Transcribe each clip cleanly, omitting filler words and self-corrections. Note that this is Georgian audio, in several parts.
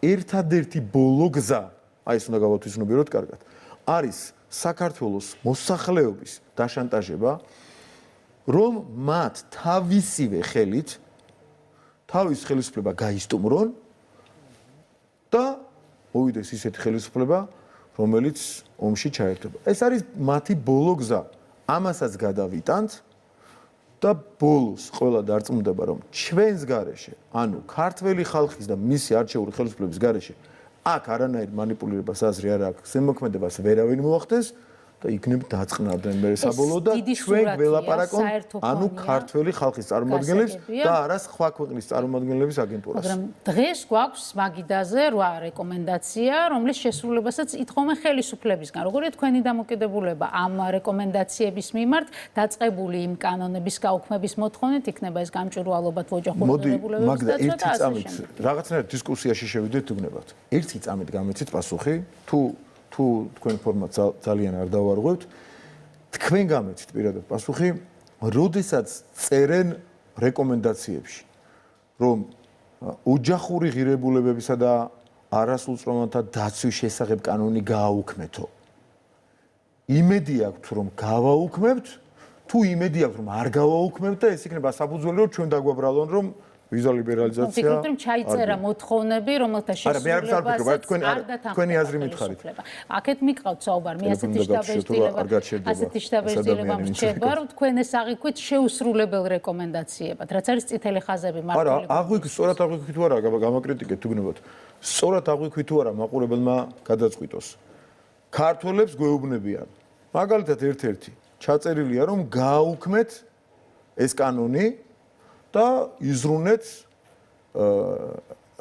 ერთადერთი ბოლო გზა, აი ეს უნდა გავათვისნობიეროთ კარგად, არის საქართველოს მოსახლეობის დაშანტაჟება, რომ მათ თავისივე ხელით თავის ხელისუფლება გაისტუმრონ და მოვიდეს ისეთი ხელისუფლება, რომელიც ომში ჩაერთვება. ეს არის მათი ბოლო გზა. ამასაც გადავიტანთ და ბოლოს ყველა დარწმუნდება, რომ ჩვენს გარეშე, ანუ ქართველი ხალხის და მისი არჩეული ხელისუფლების გარეშე, აქ არანაირ манипуლირებას აზრი არ აქვს, ზემოქმედებას ვერავინ მოახდენს და იქნებ დაწყნარდნენ მე საბოლოოდ და ჩვენ ველაპარაკობთ ანუ ქართველი ხალხის წარმომადგენლებს და არა სხვა ქვეყნის წარმომადგენლების აგენტურას. მაგრამ დღეს გვაქვს მაგიდაზე 8 რეკომენდაცია, რომლის შესრულებასაც ითხოვენ ხელისუფლებისგან. როგორია თქვენი დამოკიდებულება ამ რეკომენდაციების მიმართ დაწყებული იმ კანონების გაუქმების მოთხოვნით იქნება ეს გამჭვირვალობათ ოჯახურ ღირებულებების დაცვა და ასე შემდეგ. რაღაცნაირად დისკუსიაში შევიდეთ უგნებავთ. ერთი წამით გამეცით პასუხი თუ თქვენ ფორმატ ძალიან არ დავარღვევთ, თქვენ გამეცით პირადად პასუხი, როდესაც წერენ რეკომენდაციებში, რომ ოჯახური ღირებულებებისა და არასრულწლოვანთა დაცვის შესახებ კანონი გააუქმეთო. იმედი აქვთ, რომ გავაუქმებთ, თუ იმედი აქვთ, რომ არ გავაუქმებთ და ეს იქნება საფუძველი, რომ ჩვენ დაგვაბრალონ, რომ ვიზა ლიბერალიზაცია. ფიქრობთ, რომ ჩაიწერა მოთხოვნები, რომელთა შესრულებასაც თქვენი აზრი მითხარით. აქეთ მიყავთ საუბარ, მე ასეთი შტაბ-ეჭდილება მრჩება, რომ თქვენ ეს აღიქვით შეუსრულებელ რეკომენდაციებად, რაც არის წითელი ხაზები მარტივი. არა, სწორად აღვიქვით თუ არა, გამაკრიტიკეთ უგნებავთ. სწორად აღვიქვით თუ არა, მაყურებელმა გადაწყვიტოს. ქართველებს გვეუბნებიან. მაგალითად ერთ-ერთი ჩაწერილია, რომ გააუქმეთ ეს კანონი და იზრუნეთ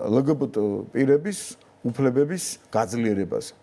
LGBT პირების უფლებების გაძლიერებაზე.